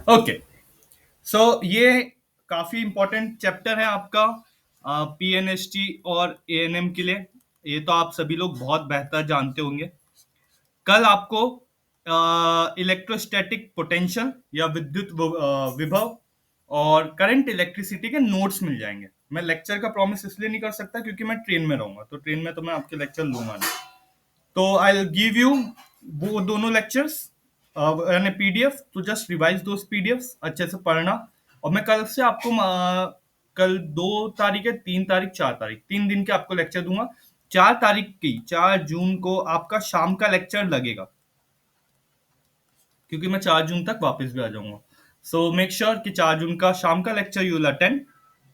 Okay. सो ये काफी important chapter है आपका पीएनएसटी और एएनएम के लिए। ये तो आप सभी लोग बहुत बेहतर जानते होंगे। कल आपको इलेक्ट्रोस्टैटिक पोटेंशियल या विद्युत विभव और करंट इलेक्ट्रिसिटी के नोट्स मिल जाएंगे। मैं लेक्चर का प्रॉमिस इसलिए नहीं कर सकता क्योंकि मैं ट्रेन में रहूंगा, तो ट्रेन में तो मैं आपके लेक्चर लूंगा नहीं। तो आई विल गिव यू वो दोनों लेक्चर्स यानी पीडीएफ, तो जस्ट रिवाइज दोस पीडीएफ, अच्छे से पढ़ना। और मैं कल से आपको कल 2 तारीख है, 3 तारीख, 4 तारीख, 3 दिन के आपको लेक्चर दूंगा। 4 तारीख की 4 जून को आपका शाम का लेक्चर लगेगा, क्योंकि मैं 4 जून तक वापस भी आ जाऊंगा। सो मेक श्योर कि 4 जून का शाम का lecture you will attend.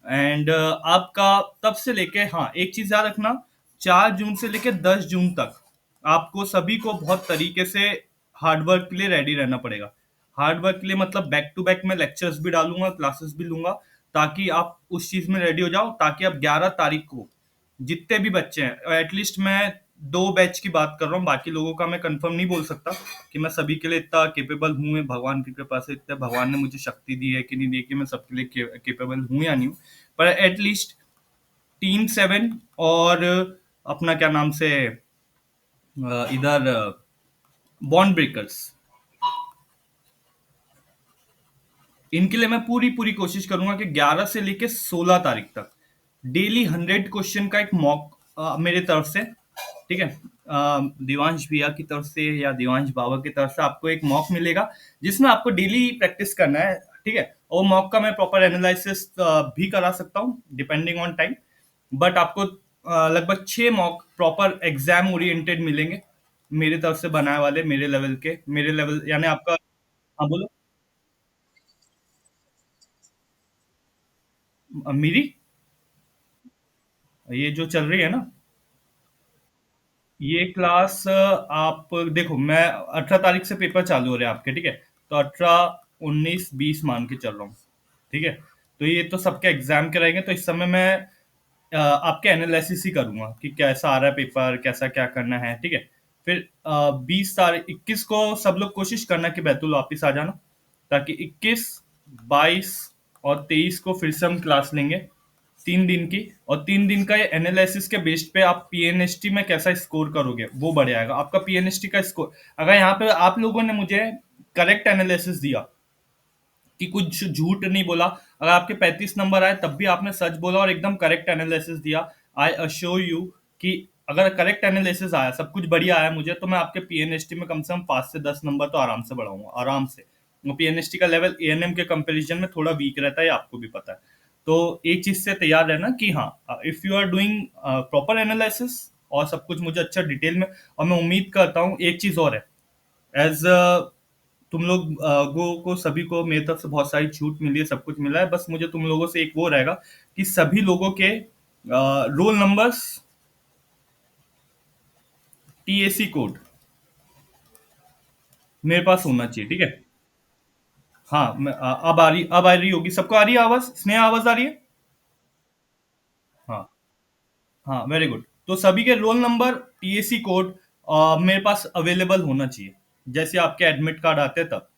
And आपका तब से लेके, हाँ एक चीज याद रखना, 4 जून से लेके 10 जून तक आपको सभी को बहुत तरीके से हार्डवर्क के लिए रेडी रहना पड़ेगा। हार्डवर्क के लिए मतलब बैक टू बैक मैं लेक्चर्स भी डालूंगा, क्लासेस भी लूंगा, ताकि आप उस चीज में रेडी हो जाओ, ताकि आप 11 तारीख को जितने भी बच्चे हैं, एटलीस्ट मैं 2 बैच की बात कर रहा हूँ, बाकी लोगों का मैं कंफर्म नहीं बोल सकता कि मैं सभी के लिए इतना केपेबल हूँ। मैं भगवान की कृपा से इतना भगवान ने मुझे शक्ति दी है कि नहीं दी है कि मैं सबके लिए केपेबल हूँ या नहीं हूँ, पर एटलीस्ट टीम 7 और अपना क्या नाम से इधर बॉन्ड ब्रेकर्स, इनके लिए मैं पूरी पूरी कोशिश करूंगा कि 11 से लेके 16 तारीख तक डेली 100 क्वेश्चन का एक मॉक मेरे तरफ से, ठीक है, दिवांश भैया की तरफ से या दिवांश बाबा की तरफ से आपको एक मॉक मिलेगा, जिसमें आपको डेली प्रैक्टिस करना है, ठीक है। और मॉक का मैं प्रॉपर एनालिसिस भी करा सकता हूँ डिपेंडिंग ऑन टाइम। बट आपको लगभग 6 मॉक प्रॉपर एग्जाम ओरिएंटेड मिलेंगे, मेरे तरफ से बनाए वाले, मेरे लेवल के, मेरे लेवल यानी आपका। हाँ बोलो। मेरी ये जो चल रही है ना, ये क्लास आप देखो, मैं 18 तारीख से पेपर चालू हो रहे हैं आपके, ठीक है। तो 18, 19, 20 मान के चल रहा हूँ, ठीक है। तो ये तो सबके एग्जाम के रहेंगे, तो इस समय मैं आपके एनालिसिस ही करूंगा कि कैसा आ रहा है पेपर, कैसा क्या करना है, ठीक है। फिर 20 तारीख 21 को सब लोग कोशिश करना कि बैतूल वापिस आ जाना, ताकि 21, 22 और 23 को फिर से हम क्लास लेंगे 3 दिन की। और 3 दिन का ये एनालिसिस के बेस्ड पे आप पीएनएसटी में कैसा स्कोर करोगे वो बढ़ जाएगा आपका पीएनएसटी का स्कोर। अगर यहाँ पे आप लोगों ने मुझे करेक्ट एनालिसिस दिया कि कुछ झूठ नहीं बोला, अगर आपके 35 नंबर आए तब भी आपने सच बोला और एकदम करेक्ट एनालिसिस दिया, आई अश्योर यू कि अगर करेक्ट एनालिसिस आया, सब कुछ बढ़िया आया मुझे, तो मैं आपके पीएनएसटी में कम से कम 5 से 10 नंबर तो आराम से बढ़ाऊंगा, आराम से। पीएनएसटी का लेवल एएनएम के कंपैरिजन में थोड़ा वीक रहता है, आपको भी पता है। तो एक चीज से तैयार रहना कि हाँ, if you are doing proper analysis और सब कुछ मुझे अच्छा डिटेल में, और मैं उम्मीद करता हूँ एक चीज और है, एज तुम लोग को सभी को मेरी तरफ से बहुत सारी छूट मिली है, सब कुछ मिला है, बस मुझे तुम लोगों से एक वो रहेगा कि सभी लोगों के रोल नंबर्स, टीएसी कोड मेरे पास होना चाहिए, ठीक है। हाँ अब आ रही होगी, सबको आ रही है आवाज, स्नेहा आवाज आ रही है? हाँ। हाँ वेरी गुड। तो सभी के रोल नंबर, टीएसी कोड मेरे पास अवेलेबल होना चाहिए, जैसे आपके एडमिट कार्ड आते हैं तब,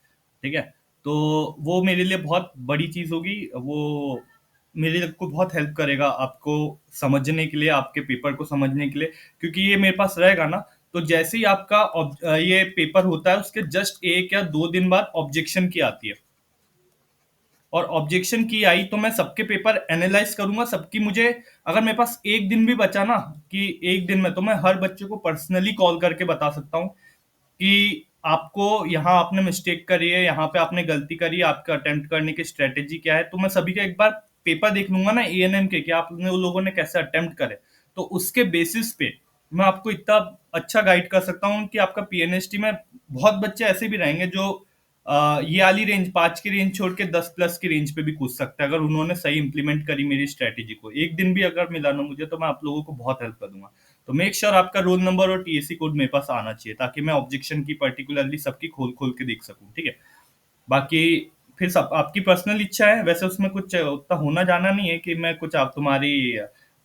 ठीक है। तो वो मेरे लिए बहुत बड़ी चीज होगी, वो मेरे को बहुत हेल्प करेगा आपको समझने के लिए, आपके पेपर को समझने के लिए, क्योंकि ये मेरे पास रहेगा ना। तो जैसे ही आपका ये पेपर होता है, उसके जस्ट 1 या 2 दिन बाद ऑब्जेक्शन की आती है, और ऑब्जेक्शन की आई तो मैं सबके पेपर एनालाइज करूंगा, सबकी मुझे, अगर मेरे पास एक दिन भी बचा ना, कि एक दिन में तो मैं हर बच्चे को पर्सनली कॉल करके बता सकता हूँ कि आपको यहाँ आपने मिस्टेक करी है, यहाँ पे आपने गलती करी है, आपका अटेम्प्ट करने की स्ट्रेटेजी क्या है। तो मैं सभी का एक बार पेपर देख लूंगा ना एएनएम के, कि आपने उन लोगों ने कैसे अटेम्प्ट करे, तो उसके बेसिस पे मैं आपको इतना अच्छा गाइड कर सकता हूँ कि आपका पीएनएसटी में बहुत बच्चे ऐसे भी रहेंगे जो ये वाली रेंज 5 की रेंज छोड़ के 10+ की रेंज पे भी कूद सकते हैं, अगर उन्होंने सही इंप्लीमेंट करी मेरी स्ट्रेटेजी को। एक दिन भी अगर मिला ना मुझे, तो मैं आप लोगों को बहुत हेल्प कर दूंगा। तो मेक श्योर आपका रोल नंबर और टीएसी कोड मेरे पास आना चाहिए, ताकि मैं ऑब्जेक्शन की पर्टिकुलरली सबकी खोल खोल के देख सकूं, ठीक है। बाकी फिर सब आपकी पर्सनल इच्छा है, वैसे उसमें कुछ उतना होना जाना नहीं है कि मैं कुछ आप तुम्हारी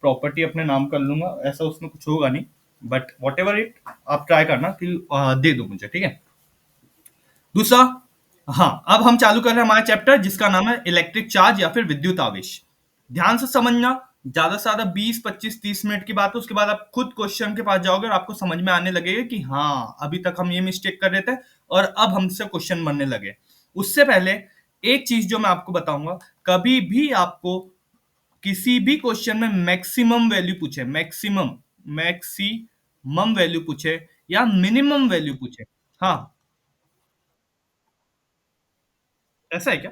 प्रॉपर्टी अपने नाम कर लूंगा, ऐसा उसमें कुछ होगा नहीं। बट वॉट एवर इट, आप ट्राई करना कि दे दो मुझे, ठीक है। दूसरा, हाँ, अब हम चालू कर रहे हैं हमारा चैप्टर जिसका नाम है इलेक्ट्रिक चार्ज या फिर विद्युत आवेश। ध्यान से समझना, ज्यादा से ज्यादा 20 25 30 मिनट की बात है, उसके बाद आप खुद क्वेश्चन के पास जाओगे और आपको समझ में आने लगेगा कि हाँ, अभी तक हम ये मिस्टेक कर रहे थे और अब हमसे क्वेश्चन बनने लगे। उससे पहले एक चीज जो मैं आपको बताऊंगा, कभी भी आपको किसी भी क्वेश्चन में मैक्सिमम वैल्यू पूछे, मैक्सिमम मैक्सिमम वैल्यू पूछे या मिनिमम वैल्यू पूछे। हाँ, ऐसा है क्या?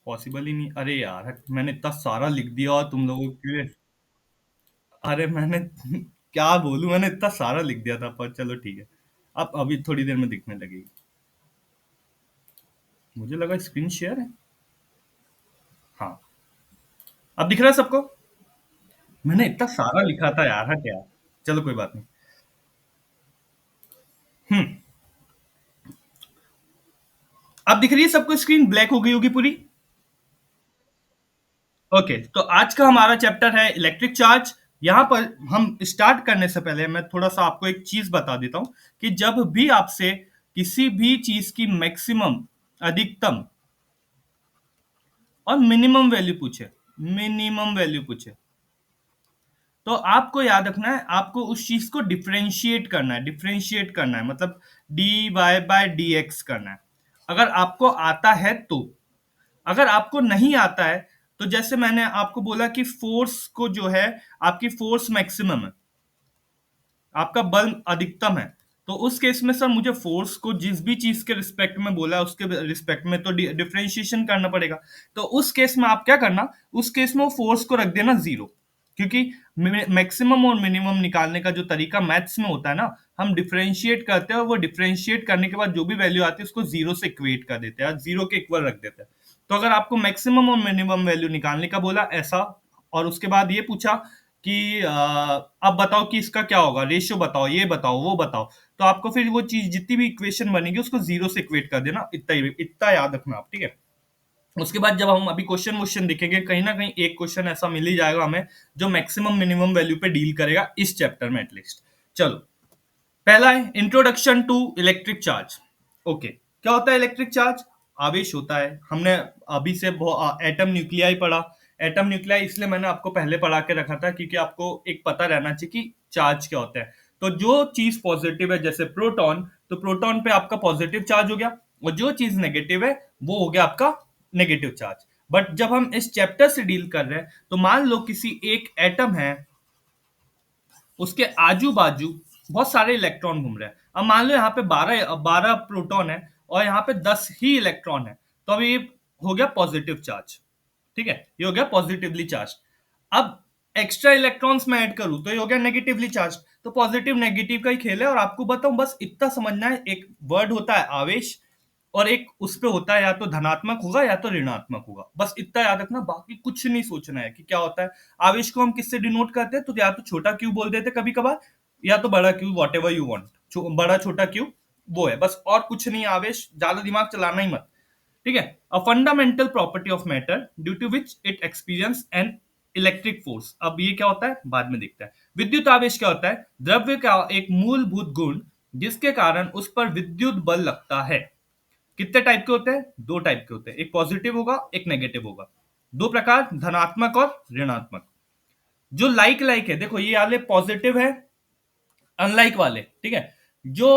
पॉसिबल ही नहीं, अरे यार मैंने इतना सारा लिख दिया और तुम लोगों के लिए। अरे मैंने क्या बोलूं, मैंने इतना सारा लिख दिया था, पर चलो ठीक है। अब अभी थोड़ी देर में दिखने लगेगी। मुझे लगा स्क्रीन शेयर है। हाँ, अब दिख रहा है सबको? मैंने इतना सारा लिखा था यार, हट यार। चलो कोई बात नहीं। हम्म। अब दिख रही है सबको? स्क्रीन ब्लैक हो गई होगी पूरी। ओके, तो आज का हमारा चैप्टर है इलेक्ट्रिक चार्ज। यहाँ पर हम स्टार्ट करने से पहले मैं थोड़ा सा आपको एक चीज बता देता हूँ कि जब भी आपसे किसी भी चीज की मैक्सिमम, अधिकतम और मिनिमम वैल्यू पूछे, तो आपको याद रखना है, आपको उस चीज को डिफ्रेंशिएट करना है, मतलब D Y by D X करना है। अगर आपको आता है तो। अगर आपको नहीं आता है, तो जैसे मैंने आपको बोला कि फोर्स को जो है, आपकी फोर्स मैक्सिमम है, आपका बल अधिकतम है, तो उस केस में सर मुझे फोर्स को जिस भी चीज के रिस्पेक्ट में बोला है उसके रिस्पेक्ट में तो डिफरेंशिएशन करना पड़ेगा। तो उस केस में आप क्या करना, उस केस में वो फोर्स को रख देना जीरो। क्योंकि मैक्सिमम और मिनिमम निकालने का जो तरीका मैथ्स में होता है ना, हम डिफरेंशिएट करते हैं और वो डिफरेंशिएट करने के बाद जो भी वैल्यू आती है उसको जीरो से इक्वेट कर देते हैं, जीरो के इक्वल रख देते हैं। तो अगर आपको मैक्सिमम और मिनिमम वैल्यू निकालने का बोला ऐसा, और उसके बाद ये पूछा कि अब बताओ कि इसका क्या होगा, रेशियो बताओ, ये बताओ, वो बताओ, तो आपको फिर वो चीज जितनी भी इक्वेशन बनेगी उसको जीरो से इक्वेट कर देना, इतना याद रखना आप, ठीक है। उसके बाद जब हम अभी क्वेश्चन क्वेश्चन देखेंगे, कहीं ना कहीं एक क्वेश्चन ऐसा मिल ही जाएगा हमें जो मैक्सिमम मिनिमम वैल्यू पे डील करेगा इस चैप्टर में एटलीस्ट। चलो, पहला है introduction to electric charge. Okay, क्या होता है इलेक्ट्रिक चार्ज? आवेश होता है। हमने अभी से एटम न्यूक्लियाई पढ़ा। एटम न्यूक्लियाई इसलिए मैंने आपको पहले पढ़ा के रखा था क्योंकि आपको एक पता रहना चाहिए कि चार्ज क्या होता है। तो जो चीज पॉजिटिव है जैसे प्रोटॉन, तो प्रोटॉन पे आपका पॉजिटिव चार्ज हो गया, और जो चीज नेगेटिव है वो हो गया आपका नेगेटिव चार्ज। बट जब हम इस चैप्टर से डील कर रहे हैं, तो मान लो किसी एक एटम है, उसके आजू बाजू बहुत सारे इलेक्ट्रॉन घूम रहे हैं। अब मान लो यहाँ पे 12 प्रोटॉन है और यहाँ पे 10 ही इलेक्ट्रॉन है, तो अब ये हो गया पॉजिटिव चार्ज। ठीक है, ये हो गया पॉजिटिवली चार्ज। अब एक्स्ट्रा इलेक्ट्रॉन्स में ऐड करूं तो ये हो गया नेगेटिवली चार्ज। तो पॉजिटिव नेगेटिव का ही खेल है, और आपको बताऊं बस इतना समझना है, एक वर्ड होता है आवेश, और एक उस पे होता है या तो धनात्मक होगा या तो ऋणात्मक होगा, बस इतना याद रखना, बाकी कुछ नहीं सोचना है कि क्या होता है। आवेश को हम किससे डिनोट करते हैं, तो या तो छोटा क्यू बोल देते कभी कभार, या तो बड़ा Q, what ever you want, बड़ा छोटा क्यू, वो है बस, और कुछ नहीं है। आवेश ज्यादा दिमाग चलाना ही मत, ठीक है। A fundamental property of matter due to which it experience an electric force. अब ये क्या होता है बाद में देखते हैं। विद्युत आवेश क्या होता है? द्रव्य का एक मूलभूत गुण जिसके कारण उस पर विद्युत बल लगता है। कितने टाइप के होते हैं? दो टाइप के होते हैं, एक पॉजिटिव होगा एक नेगेटिव होगा। दो प्रकार, धनात्मक और ऋणात्मक। जो लाइक लाइक है, देखो ये वाले पॉजिटिव है, अनलाइक वाले, ठीक है। जो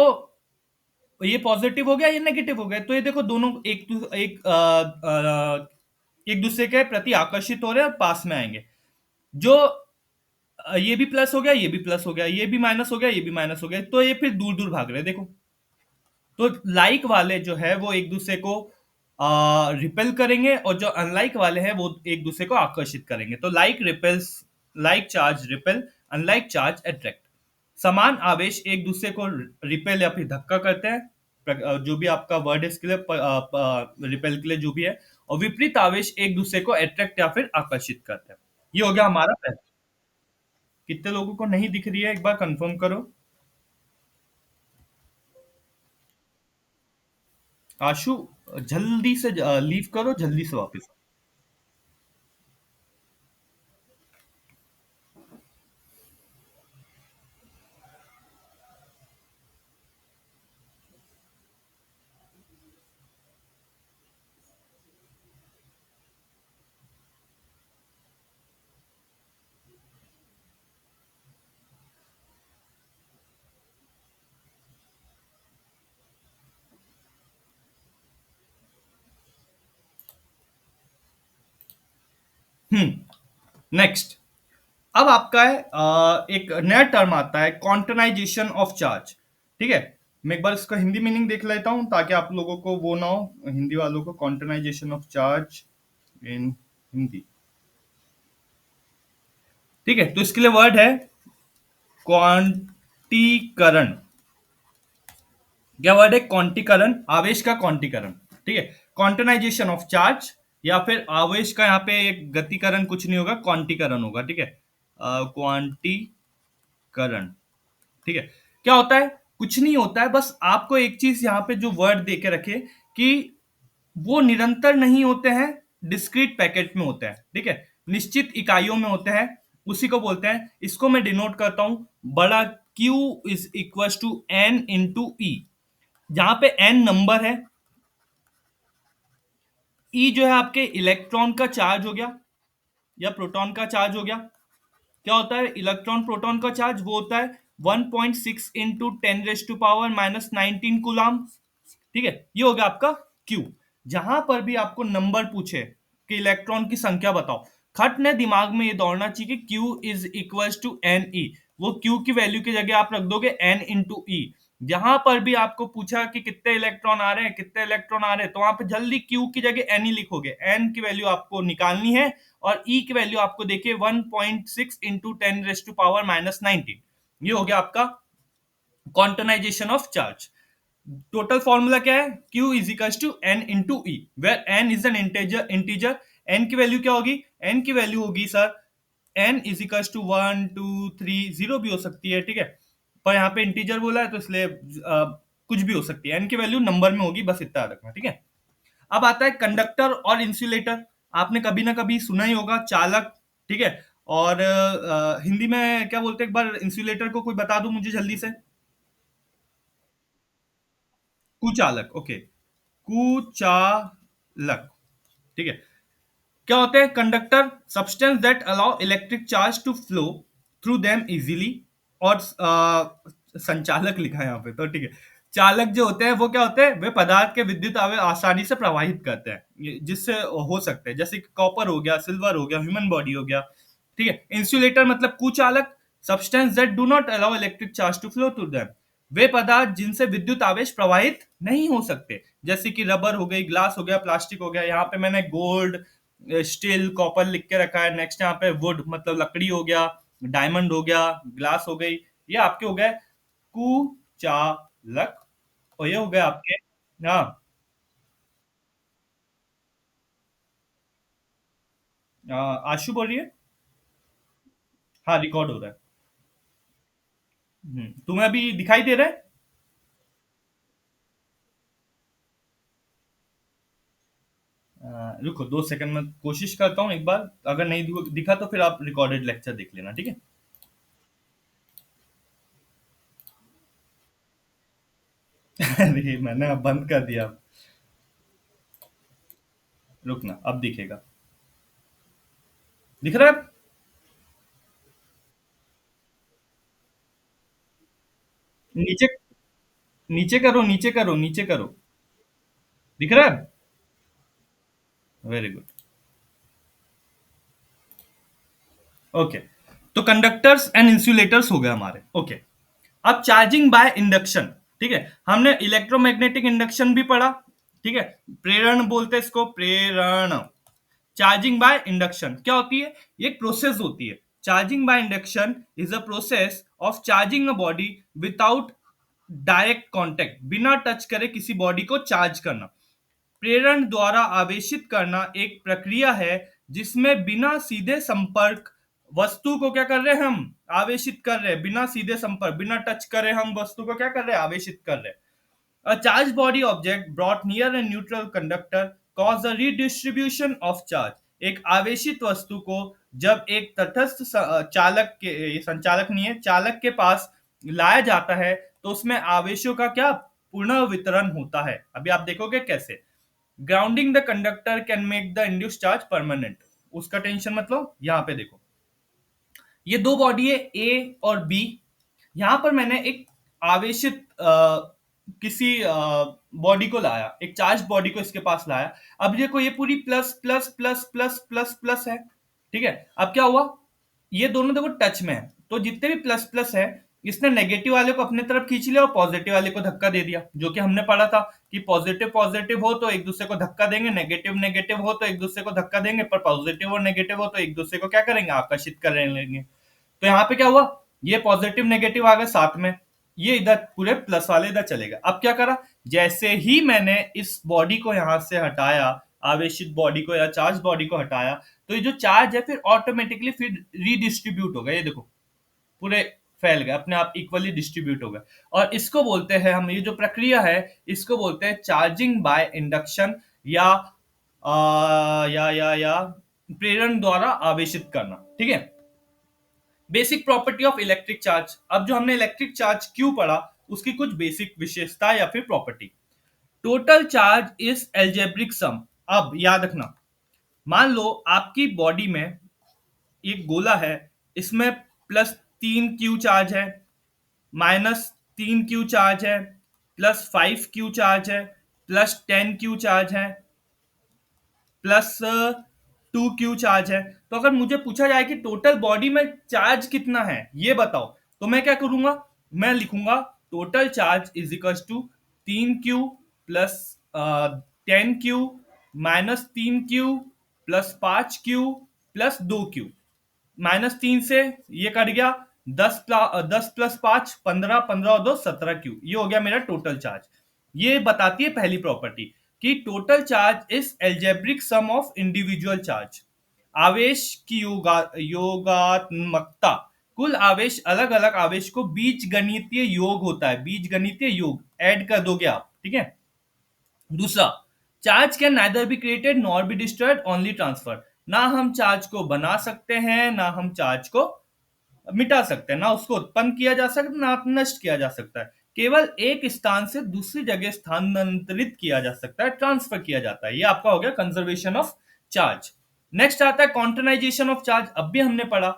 ये पॉजिटिव हो गया, ये नेगेटिव हो गया, तो ये देखो दोनों एक दूसरे के प्रति आकर्षित हो रहे हैं और पास में आएंगे। जो ये भी प्लस हो गया, ये भी प्लस हो गया, ये भी माइनस हो गया, ये भी माइनस हो गया, तो ये फिर दूर दूर भाग रहे हैं, देखो। तो लाइक वाले जो है वो एक दूसरे को रिपेल करेंगे, और जो अनलाइक वाले हैं वो एक दूसरे को आकर्षित करेंगे। तो like repels, like charge repel, unlike charge attract. समान आवेश एक दूसरे को रिपेल या फिर धक्का करते हैं, जो भी आपका वर्ड है इसके लिए, रिपेल के लिए जो भी है। और विपरीत आवेश एक दूसरे को अट्रैक्ट या फिर आकर्षित करते हैं। ये हो गया हमारा पहला। कितने लोगों को नहीं दिख रही है, एक बार कंफर्म करो। आशु, जल्दी से लीव करो, जल्दी से वापस। नेक्स्ट। अब आपका है एक नया टर्म आता है, क्वांटनाइजेशन ऑफ चार्ज। ठीक है, मैं एक बार इसका हिंदी मीनिंग देख लेता हूं ताकि आप लोगों को वो ना हो, हिंदी वालों को, क्वांटनाइजेशन ऑफ चार्ज इन हिंदी। ठीक है, तो इसके लिए वर्ड है क्वांटीकरण। क्या वर्ड है? क्वांटीकरण, आवेश का क्वांटीकरण। ठीक है, क्वांटनाइजेशन ऑफ चार्ज, या फिर आवेश का यहाँ पे एक गतिकरण कुछ नहीं होगा, क्वांटीकरण होगा। ठीक है, क्वांटीकरण। ठीक है, क्या होता है? कुछ नहीं होता है, बस आपको एक चीज यहाँ पे जो वर्ड दे के रखे कि वो निरंतर नहीं होते हैं, डिस्क्रीट पैकेट में होते हैं। ठीक है, निश्चित इकाइयों में होते हैं, उसी को बोलते हैं। इसको मैं डिनोट करता हूं, बड़ा Q is equal to N into e. जहां पे N नंबर है, E जो है आपके इलेक्ट्रॉन का चार्ज हो गया या प्रोटॉन का चार्ज हो गया। क्या होता है इलेक्ट्रॉन प्रोटॉन का चार्ज? वो होता है 1.6 इंटू 10⁻⁻19 कूलाम। ठीक है, ये हो गया आपका क्यू। जहां पर भी आपको नंबर पूछे कि इलेक्ट्रॉन की संख्या बताओ, खट ने दिमाग में ये दौड़ना चाहिए कि Q is equal to N E. वो क्यू की वैल्यू की जगह आप रख दोगे एन इंटू ई। जहां पर भी आपको पूछा कि कितने इलेक्ट्रॉन आ रहे हैं, कितने इलेक्ट्रॉन आ रहे हैं, तो वहां पे जल्दी क्यू की जगह एन ही लिखोगे। एन की वैल्यू आपको निकालनी है और ई की वैल्यू आपको देखिए 1.6 इंटू 10⁻⁻19। ये हो गया आपका quantization of charge. Total formula क्या है? Q is equal to N into E, where N is an integer. N की वैल्यू क्या होगी? एन की वैल्यू होगी sir, N is equal to 1 2 3, zero भी हो सकती है। ठीक है, पर यहाँ पे इंटीजर बोला है तो इसलिए कुछ भी हो सकती है। एन की वैल्यू नंबर में होगी, बस इतना याद रखना। ठीक है, अब आता है कंडक्टर और इंसुलेटर। आपने कभी ना कभी सुना ही होगा, चालक। ठीक है, और हिंदी में क्या बोलते हैं, एक बार इंसुलेटर को कोई बता दो मुझे जल्दी से। कुचालक, ओके, कुचालक। ठीक है, क्या होते हैं conductor? Substance that allow electric charge to flow through them easily. और संचालक लिखा है यहाँ पे, तो ठीक है। चालक जो होते हैं वो क्या होते हैं? वे पदार्थ के विद्युत आवेश आसानी से प्रवाहित करते हैं, जिससे हो सकते हैं, जैसे कॉपर हो गया, सिल्वर हो गया, ह्यूमन बॉडी हो गया। ठीक है, इंसुलेटर मतलब कुचालक, substance that do not allow electric charge to flow through them. वे पदार्थ जिनसे विद्युत आवेश प्रवाहित नहीं हो सकते, जैसे कि रबर हो गई, ग्लास हो गया, प्लास्टिक हो गया। यहाँ पे मैंने गोल्ड, स्टील, कॉपर लिख के रखा है। नेक्स्ट यहाँ पे वुड मतलब लकड़ी हो गया, डायमंड हो गया, ग्लास हो गई। ये आपके हो गए कुचालक, और ये हो गए आपके। हाँ, आशु बोल रही है। हाँ, रिकॉर्ड हो रहा है। तुम्हें अभी दिखाई दे रहा है? रुको 2 सेकंड में कोशिश करता हूँ एक बार। अगर नहीं दिखा तो फिर आप रिकॉर्डेड लेक्चर देख लेना। ठीक है, अरे मैंने अब बंद कर दिया। रुकना, अब दिखेगा। दिख रहा है? नीचे, नीचे करो, नीचे करो, नीचे करो। दिख रहा है? Very good. ओके, तो कंडक्टर्स एंड इंसुलेटर्स हो गए हमारे। ओके, अब चार्जिंग बाय इंडक्शन। ठीक है, हमने इलेक्ट्रोमैग्नेटिक इंडक्शन भी पढ़ा। ठीक है, प्रेरण बोलते हैं इसको, प्रेरण। चार्जिंग बाय इंडक्शन क्या होती है? ये एक प्रोसेस होती है। Charging by induction is a process of charging a body without direct contact, बिना टच करे किसी बॉडी को चार्ज करना। प्रेरण द्वारा आवेशित करना एक प्रक्रिया है जिसमें बिना सीधे संपर्क वस्तु को क्या कर रहे हैं हम? आवेशित कर रहे हैं। बिना सीधे संपर्क, बिना टच करे हम वस्तु को क्या कर रहे हैं? आवेशित कर रहे हैं। A charged body object brought near a neutral conductor cause a redistribution of charge. एक आवेशित वस्तु को जब एक तटस्थ चालक के, ये संचालक नहीं है, चालक के पास लाया जाता है तो उसमें आवेशों का क्या पुनः वितरण होता है। अभी आप देखोगे कैसे। Grounding the conductor can make the induce charge permanent. उसका टेंशन मतलब, यहाँ पे देखो, ये दो बॉडी है ए और बी। यहां पर मैंने एक आवेशित किसी बॉडी को लाया, एक चार्ज बॉडी को इसके पास लाया। अब देखो ये पूरी plus plus plus plus plus plus है। ठीक है। अब क्या हुआ, ये दोनों देखो टच में है, तो जितने भी प्लस प्लस है इसने नेगेटिव वाले को अपने तरफ खींच लिया और पॉजिटिव वाले को धक्का दे दिया, जो कि हमने पढ़ा था कि पॉजिटिव पॉजिटिव हो तो एक दूसरे को धक्का देंगे, नेगेटिव नेगेटिव हो तो एक दूसरे को धक्का देंगे, पर पॉजिटिव और नेगेटिव हो तो एक दूसरे को क्या करेंगे, आकर्षित कर लेंगे। तो यहाँ पे क्या हुआ, ये पॉजिटिव नेगेटिव आ गए साथ में, ये इधर पूरे प्लस वाले इधर चले गए। अब क्या करा, जैसे ही मैंने इस बॉडी को यहां से हटाया, आवेशित बॉडी को या चार्ज बॉडी को हटाया, तो ये जो चार्ज है फिर ऑटोमेटिकली फिर रीडिस्ट्रीब्यूट हो गया, ये देखो पूरे फैल गए, अपने आप इक्वली डिस्ट्रीब्यूट हो गए। और इसको बोलते हैं हम, ये जो प्रक्रिया है इसको बोलते हैं चार्जिंग बाय इंडक्शन, या या प्रेरण द्वारा आवेशित करना। ठीक है। Basic property of electric charge, अब जो हमने इलेक्ट्रिक चार्ज क्यों पढ़ा उसकी कुछ बेसिक विशेषता या फिर property. Total charge is algebraic sum. अब याद रखना, मान लो आपकी बॉडी में एक गोला है, इसमें +3 Q चार्ज है, -3 Q चार्ज है, +5 Q चार्ज है, +10 Q चार्ज है, +2 Q चार्ज है। तो अगर मुझे पूछा जाए कि टोटल बॉडी में चार्ज कितना है ये बताओ, तो मैं क्या करूंगा, मैं लिखूंगा total charge is equal to 3Q plus 10Q -3Q +5Q +2Q। -3 से ये कट गया, 10 + 5 15, 15 और 2 17 Q, ये हो गया मेरा टोटल चार्ज। ये बताती है पहली प्रॉपर्टी कि total charge is algebraic sum of individual charge. आवेश की योगात्मकता, कुल आवेश, अलग अलग आवेश को बीज गणितीय योग होता है, बीज गणितीय योग ऐड कर दोगे आप। ठीक है। दूसरा, charge can neither be created nor be destroyed, only transfer. ना हम चार्ज को बना सकते हैं, ना हम चार्ज को मिटा सकते हैं, ना उसको उत्पन्न किया जा सकता है, ना नष्ट किया जा सकता है। केवल एक स्थान से दूसरी जगह स्थानांतरित किया जा सकता है, ट्रांसफर किया जाता है। ये आपका हो गया कंजर्वेशन ऑफ चार्ज। नेक्स्ट आता है क्वांटाइजेशन ऑफ चार्ज। अब भी हमने पढ़ा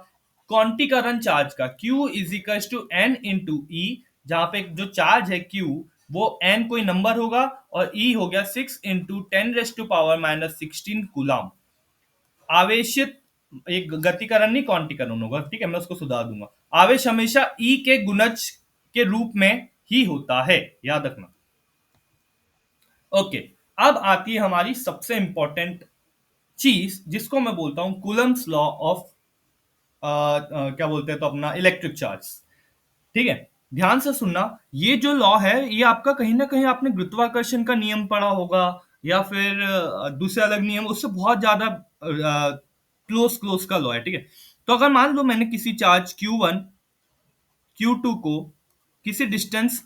क्वांटीकरण चार्ज का, Q is equal to N into e, जहां पे जो चार्ज है Q वो N कोई नंबर होगा और E हो गया 6 × 10⁻⁻16 कूलम। आवेशित, एक गतिकरण नहीं क्वांटीकरण होगा, ठीक है, मैं उसको सुधार दूंगा। आवेश हमेशा ई के गुणज के रूप में ही होता है, याद रखना। ओके। अब आती है हमारी सबसे इंपॉर्टेंट चीज, जिसको मैं बोलता हूं कूलम्स लॉ ऑफ क्या बोलते हैं तो अपना इलेक्ट्रिक चार्ज। ठीक है। ध्यान से सुनना, ये जो लॉ है ये आपका कहीं ना कहीं आपने गुरुत्वाकर्षण का नियम पढ़ा होगा, या फिर दूसरे अलग नियम, उससे बहुत ज्यादा क्लोज क्लोज का लॉ है। ठीक है। तो अगर मान लो मैंने किसी चार्ज Q1 Q2 को किसी डिस्टेंस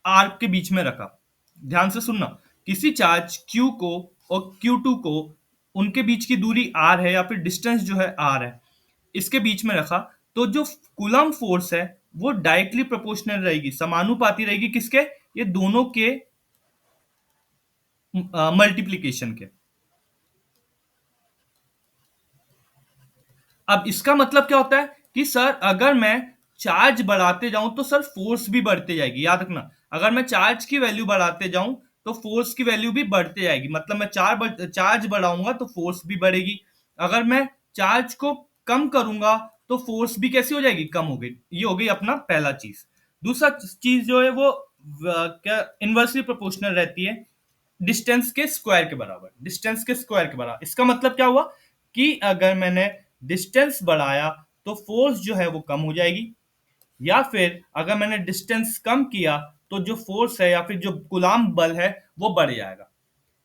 r के बीच में रखा, ध्यान से सुनना, किसी चार्ज Q को और Q2 को, उनके बीच की दूरी r है या फिर डिस्टेंस जो है r है, इसके बीच में रखा, तो जो कूलम फोर्स है वो डायरेक्टली प्रोपोर्शनल रहेगी, समानुपाती रहेगी किसके, ये दोनों के मल्टीप्लीकेशन के। अब इसका मतलब क्या होता है कि सर अगर मैं चार्ज बढ़ाते जाऊं तो सर फोर्स भी बढ़ते जाएगी, याद रखना। अगर मैं चार्ज की वैल्यू बढ़ाते जाऊं तो फोर्स की वैल्यू भी बढ़ते जाएगी, मतलब मैं चार्ज बढ़ाऊंगा तो फोर्स भी बढ़ेगी। अगर मैं चार्ज को कम करूंगा तो फोर्स भी कैसी हो जाएगी, कम हो गई। ये हो गई अपना पहला चीज। दूसरा चीज जो है वो क्या इनवर्सली प्रोपोर्शनल रहती है, डिस्टेंस के स्क्वायर के बराबर, डिस्टेंस के स्क्वायर के बराबर। इसका मतलब क्या हुआ कि अगर मैंने डिस्टेंस बढ़ाया तो फोर्स जो है वो कम हो जाएगी, या फिर अगर मैंने डिस्टेंस कम किया तो जो फोर्स है या फिर जो कूलाम बल है वो बढ़ जाएगा।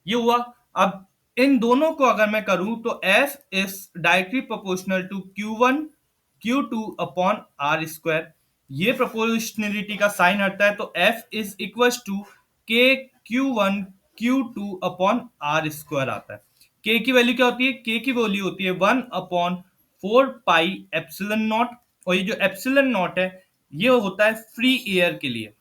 ये हुआ। अब इन दोनों को अगर मैं करूं तो F is directly proportional to Q1 Q2 upon R square. ये प्रोपोर्शनलिटी का साइन हटता है तो F is equal to K Q1 Q2 upon R square आता है। K की वैल्यू क्या होती है, K की वैल्यू होती है 1/4 पाई एप्सिलॉन नॉट। और ये जो एप्सिलॉन नॉट है ये होता है फ्री एयर के लिए,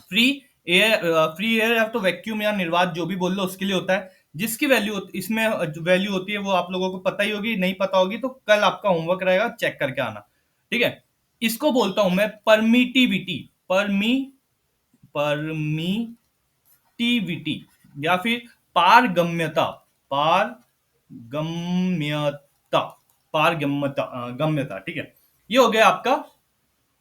फ्री फ्री एयर या तो वैक्यूम या निर्वात जो भी बोल लो उसके लिए होता है, जिसकी वैल्यू इसमें वैल्यू होती है वो आप लोगों को पता ही होगी, नहीं पता होगी तो कल आपका होमवर्क रहेगा, चेक करके आना। ठीक है। इसको बोलता हूं मैं परमिटिविटी, परमिटिविटी या फिर पारगम्यता, पारगम्यता। गम्यता, गम्यता, ठीक है। ये हो गया आपका,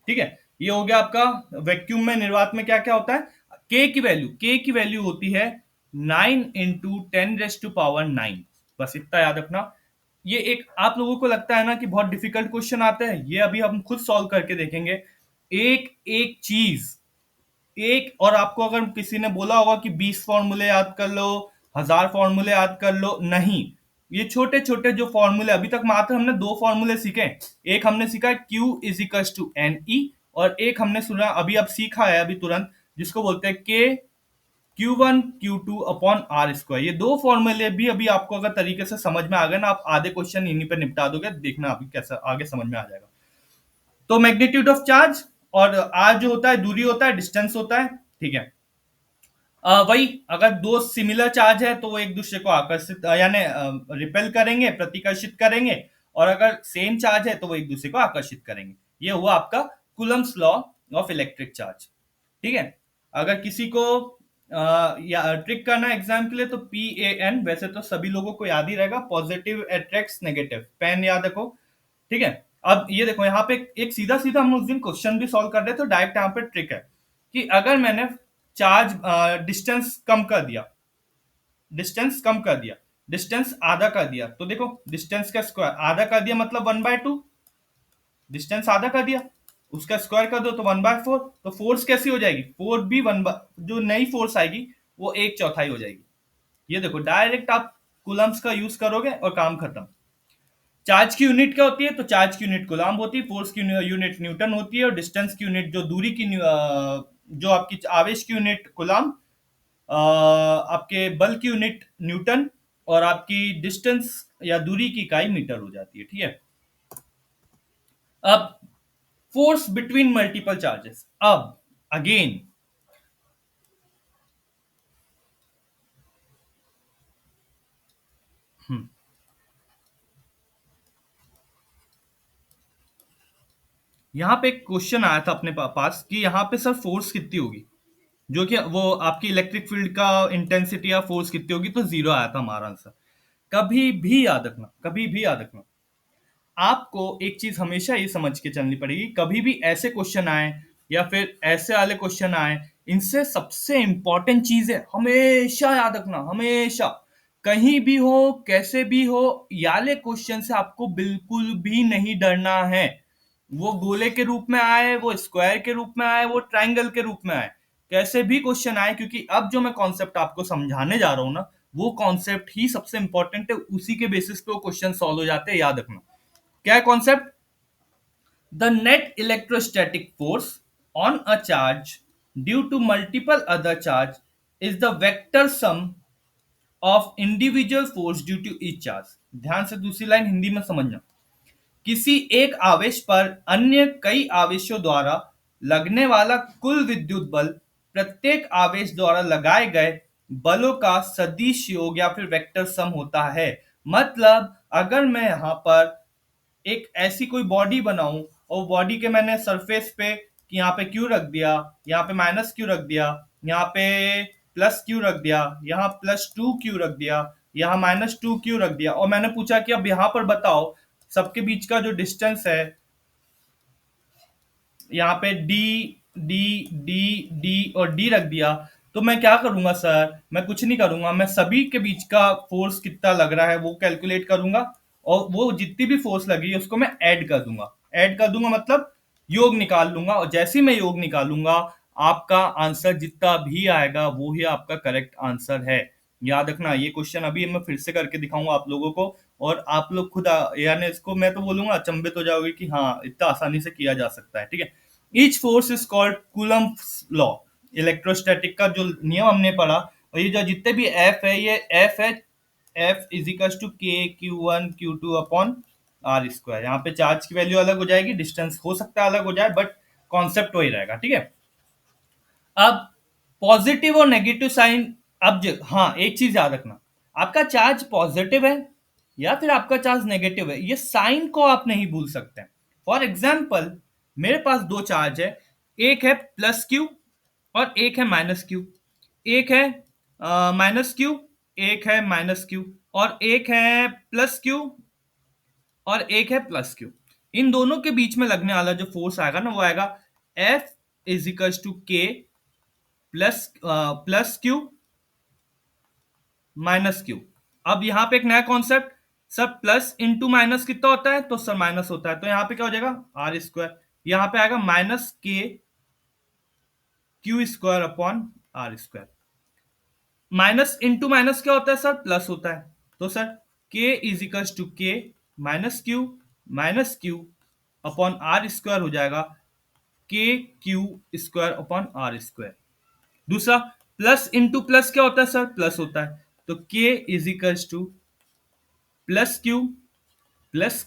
ठीक है, ये हो गया आपका। वैक्यूम में, निर्वात में क्या क्या होता है? के की वैल्यू होती है 9 × 10⁻⁹ बस इतना याद रखना। ये एक, आप लोगों को लगता है ना कि बहुत डिफिकल्ट क्वेश्चन आते हैं, ये अभी हम खुद सॉल्व करके देखेंगे। एक एक चीज, एक, और आपको अगर किसी ने बोला होगा कि 20 फॉर्मूले याद कर लो, 1000 फॉर्मूले याद कर लो, नहीं। ये छोटे छोटे जो फॉर्मूले, अभी तक मात्र हमने दो फॉर्मूले सीखे हैं। एक हमने सीखा है Q = NE, और एक हमने सुना अभी, अब सीखा है अभी तुरंत, जिसको बोलते हैं K Q1 Q2/R²। ये दो फॉर्मूले भी अभी आपको अगर तरीके से समझ में आ गए ना, आप आधे क्वेश्चन इन्हीं पे निपटा दोगे, देखना अभी कैसा आगे समझ में आ जाएगा। तो मैग्नीट्यूड ऑफ चार्ज, और आर जो होता है दूरी होता है, डिस्टेंस होता है, ठीक है। वही, अगर दो सिमिलर चार्ज है तो वो एक दूसरे को आकर्षित, यानी रिपेल करेंगे, प्रतिकर्षित करेंगे, और अगर सेम चार्ज है तो वो एक दूसरे को आकर्षित करेंगे। ये हुआ आपका Coulomb's law of electric charge, ठीक है। अगर किसी को या ट्रिक करना है एग्जाम के लिए, तो PAN वैसे तो सभी लोगों को याद ही रहेगा, पॉजिटिव अट्रैक्ट्स नेगेटिव, पेन याद रखो, ठीक है। अब ये देखो, यहाँ पे एक सीधा सीधा हम उस दिन क्वेश्चन भी सॉल्व कर रहे थे, तो डायरेक्ट यहाँ पे ट्रिक है कि अगर मैंने चार्ज डिस्टेंस कम कर दिया, डिस्टेंस कम कर दिया, डिस्टेंस आधा कर दिया, तो देखो डिस्टेंस का स्क्वायर आधा कर दिया मतलब 1/2, डिस्टेंस आधा कर दिया, उसका स्क्वायर कर दो तो 1/4। तो फोर्स कैसी हो जाएगी? फोर्स भी जो नई फोर्स आएगी वो 1/4 हो जाएगी। ये देखो, डायरेक्ट आप कूलम्स का यूज करोगे और काम खत्म। चार्ज की यूनिट क्या होती है? तो चार्ज की यूनिट कूलम्ब होती है, फोर्स की यूनिट न्यूटन होती है, और डिस्टेंस की यूनिट, जो दूरी की जो आपकी आवेश की यूनिट कूलम्ब, आपके बल की यूनिट न्यूटन, और आपकी डिस्टेंस या दूरी की इकाई मीटर हो जाती है, ठीक है। अब फोर्स बिटवीन मल्टीपल चार्जेस, अब अगेन यहां पे एक क्वेश्चन आया था अपने पास कि यहाँ पे सर फोर्स कितनी होगी, जो कि वो आपकी इलेक्ट्रिक फील्ड का इंटेंसिटी या फोर्स कितनी होगी, तो जीरो आया था हमारा आंसर। कभी भी याद रखना, कभी भी याद रखना, आपको एक चीज हमेशा ये समझ के चलनी पड़ेगी, कभी भी ऐसे क्वेश्चन आए या फिर ऐसे वाले क्वेश्चन आए, इनसे सबसे इंपॉर्टेंट चीज है, हमेशा याद रखना, हमेशा, कहीं भी हो, कैसे भी हो, याले क्वेश्चन से आपको बिल्कुल भी नहीं डरना है। वो गोले के रूप में आए, वो स्क्वायर के रूप में आए, वो ट्राइंगल के रूप में आए, कैसे भी क्वेश्चन आए, क्योंकि अब जो मैं कॉन्सेप्ट आपको समझाने जा रहा हूं ना, वो कॉन्सेप्ट ही सबसे इंपॉर्टेंट है, उसी के बेसिस पे वो क्वेश्चन सॉल्व हो जाते हैं, याद रखना। क्या है concept? The net electrostatic force on a charge due to multiple other charge is the vector sum of individual force due to each charge. ध्यान से दूसरी लाइन हिंदी में समझना। किसी एक आवेश पर अन्य कई आवेशों द्वारा लगने वाला कुल विद्युत बल प्रत्येक आवेश द्वारा लगाए गए बलों का सदिश योग या फिर वेक्टर सम होता है। मतलब अगर मैं यहां पर एक ऐसी कोई बॉडी बनाऊं, और बॉडी के मैंने सरफेस पे कि यहाँ पे क्यू रख दिया, यहाँ पे -Q रख दिया, यहाँ पे +Q रख दिया, यहाँ +2Q रख दिया, यहाँ -2Q रख दिया, और मैंने पूछा कि अब यहाँ पर बताओ सबके बीच का जो डिस्टेंस है, यहाँ पे डी डी डी डी और डी रख दिया, तो मैं क्या करूंगा सर? मैं कुछ नहीं करूंगा, मैं सभी के बीच का फोर्स कितना लग रहा है वो कैलकुलेट करूंगा, और वो जितनी भी फोर्स लगी है उसको मैं ऐड कर दूंगा। ऐड कर दूंगा मतलब योग निकाल लूंगा, और जैसे ही मैं योग निकालूंगा, आपका आंसर जितना भी आएगा वो ही आपका करेक्ट आंसर है। याद रखना, ये क्वेश्चन अभी मैं फिर से करके दिखाऊंगा आप लोगों को, और आप लोग खुद यानी इसको मैं तो बोलूंगा अचंभित हो जाओगे कि हाँ, इतना आसानी से किया जा सकता है, ठीक है। Each force is called Coulomb's law. Electrostatic का जो नियम हमने पढ़ा, और ये जो जितने भी एफ है, ये एफ है, F is equal to K Q1 Q2/R²। यहाँ पे चार्ज की वैल्यू अलग हो जाएगी, डिस्टेंस हो सकता है अलग हो जाए, बट कॉन्सेप्ट वही रहेगा, ठीक है। अब पॉजिटिव और नेगेटिव साइन, अब हाँ, एक चीज याद रखना, आपका चार्ज पॉजिटिव है या फिर आपका चार्ज नेगेटिव है, ये साइन को आप नहीं भूल सकते। फॉर एग्जाम्पल, मेरे पास दो चार्ज है, एक है +Q और एक है -Q, एक है -Q, एक है -Q, और एक है +Q और एक है प्लस क्यू। इन दोनों के बीच में लगने वाला जो फोर्स आएगा ना वो आएगा एफ इज इक्वल टू के प्लस क्यू माइनस क्यू। अब यहाँ पे एक नया concept, sir plus into minus कितना होता है, तो सर माइनस होता है, तो यहाँ पे क्या हो जाएगा आर स्क्वायर, यहाँ पे आएगा minus K Q square upon R square. Minus into minus क्या होता है सर, प्लस होता है, तो sir K is equal to K minus Q upon R square हो जाएगा K Q square upon R square. दूसरा प्लस इंटू प्लस क्या होता है सर, प्लस होता है, तो K is equal to plus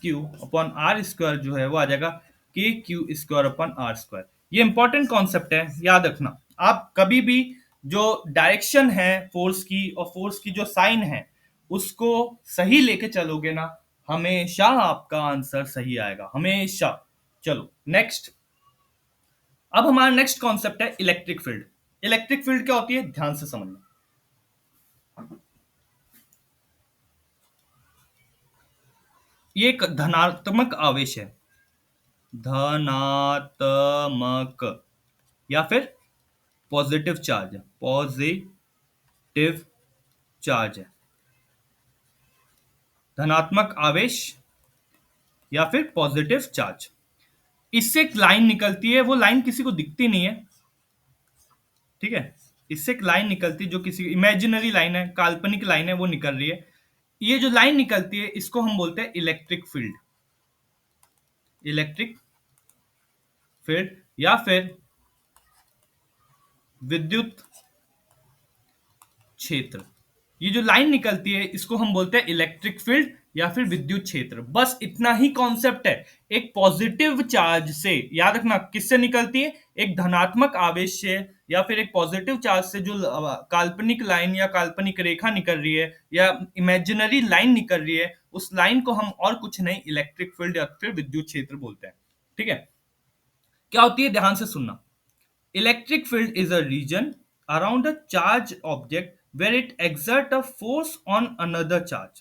Q upon R square जो है वो आ जाएगा K Q square upon R square. ये इंपॉर्टेंट कॉन्सेप्ट है, याद रखना। आप कभी भी जो डायरेक्शन है फोर्स की और फोर्स की जो साइन है उसको सही लेके चलोगे ना, हमेशा आपका आंसर सही आएगा, हमेशा। चलो नेक्स्ट। अब हमारा नेक्स्ट कॉन्सेप्ट है इलेक्ट्रिक फील्ड। इलेक्ट्रिक फील्ड क्या होती है, ध्यान से समझना। ये एक धनात्मक आवेश है, धनात्मक, या फिर पॉजिटिव चार्ज है, पॉजिटिव चार्ज है, धनात्मक आवेश या फिर पॉजिटिव चार्ज। इससे एक लाइन निकलती है, वो लाइन किसी को दिखती नहीं है, ठीक है। इससे एक लाइन निकलती है जो किसी इमेजिनरी लाइन है, काल्पनिक लाइन है, वो निकल रही है। ये जो लाइन निकलती है इसको हम बोलते हैं इलेक्ट्रिक फील्ड, इलेक्ट्रिक फील्ड या फिर विद्युत क्षेत्र। ये जो लाइन निकलती है इसको हम बोलते हैं इलेक्ट्रिक फील्ड या फिर विद्युत क्षेत्र। बस इतना ही कॉन्सेप्ट है। एक पॉजिटिव चार्ज से, याद रखना किससे निकलती है, एक धनात्मक आवेश से या फिर एक पॉजिटिव चार्ज से जो काल्पनिक लाइन या काल्पनिक रेखा निकल रही है या इमेजिनरी लाइन निकल रही है, उस लाइन को हम और कुछ नहीं इलेक्ट्रिक फील्ड या फिर विद्युत क्षेत्र बोलते हैं, ठीक है। क्या होती है, ध्यान से सुनना। Electric field is a region around a charged object where it exerts a force on another charge.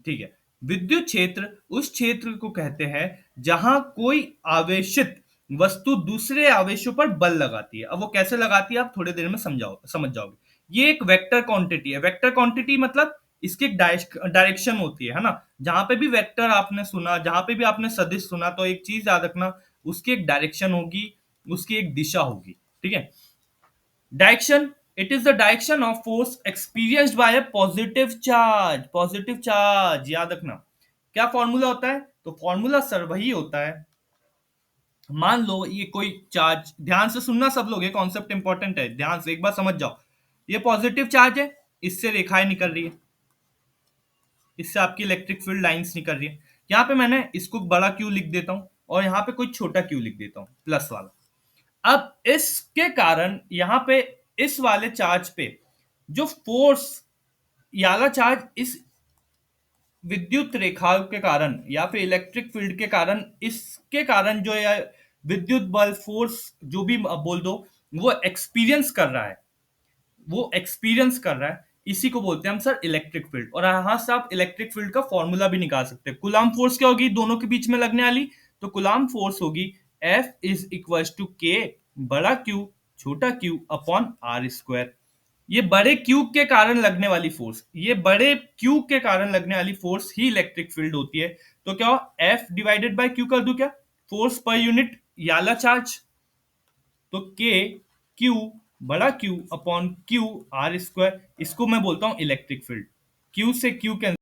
ठीक है। विद्युत क्षेत्र उस क्षेत्र को कहते हैं जहां कोई आवेशित वस्तु दूसरे आवेशों पर बल लगाती है। अब वो कैसे लगाती है आप थोड़ी देर में समझ जाओगे। ये एक वेक्टर क्वांटिटी है। वेक्टर क्वांटिटी मतलब इसकी एक डायरेक्शन होती है ना। जहां पे भी वेक्टर आपने सुना, जहां पे भी आपने सदिश सुना, तो एक चीज याद रखना, उसकी एक डायरेक्शन होगी, उसकी एक दिशा होगी, ठीक है। Direction, it is the direction of force experienced bye a positive charge. Positive charge याद रखना। क्या फॉर्मूला होता है, तो फॉर्मूला सर वही होता है, मान लो ये कोई चार्ज, ध्यान से सुनना सब लोग, ये कॉन्सेप्ट इंपॉर्टेंट है, ध्यान से एक बार समझ जाओ। ये पॉजिटिव चार्ज है, इससे रेखाएं निकल रही है, इससे आपकी इलेक्ट्रिक फील्ड लाइंस निकल रही है। यहाँ पे मैंने इसको बड़ा क्यू लिख देता हूं और यहाँ पे कोई छोटा क्यू लिख देता हूं, प्लस वाला। अब इसके कारण यहां पे इस वाले चार्ज पे जो फोर्स, याला चार्ज इस विद्युत रेखा के कारण या फिर इलेक्ट्रिक फील्ड के कारण, इसके कारण जो है विद्युत बल फोर्स जो भी बोल दो, वो एक्सपीरियंस कर रहा है, वो एक्सपीरियंस कर रहा है, इसी को बोलते हैं हम सर इलेक्ट्रिक फील्ड। और यहां से आप इलेक्ट्रिक फील्ड का फॉर्मूला भी निकाल सकते हैं। कुलाम फोर्स क्या होगी दोनों के बीच में लगने वाली, तो कुलाम फोर्स होगी एफ इज इक्वल टू के बड़ा क्यू छोटा क्यू अपॉन आर स्क्वायर। ये बड़े क्यूब के कारण लगने वाली फोर्स, ये बड़े क्यूब के कारण लगने वाली फोर्स ही इलेक्ट्रिक फील्ड होती है। तो क्या एफ डिवाइडेड बाय क्यू कर दूं क्या, फोर्स पर यूनिट याला चार्ज, तो के क्यू बड़ा Q upon Q R square, इसको मैं बोलता हूं इलेक्ट्रिक फील्ड। क्यू से क्यू कैंसिल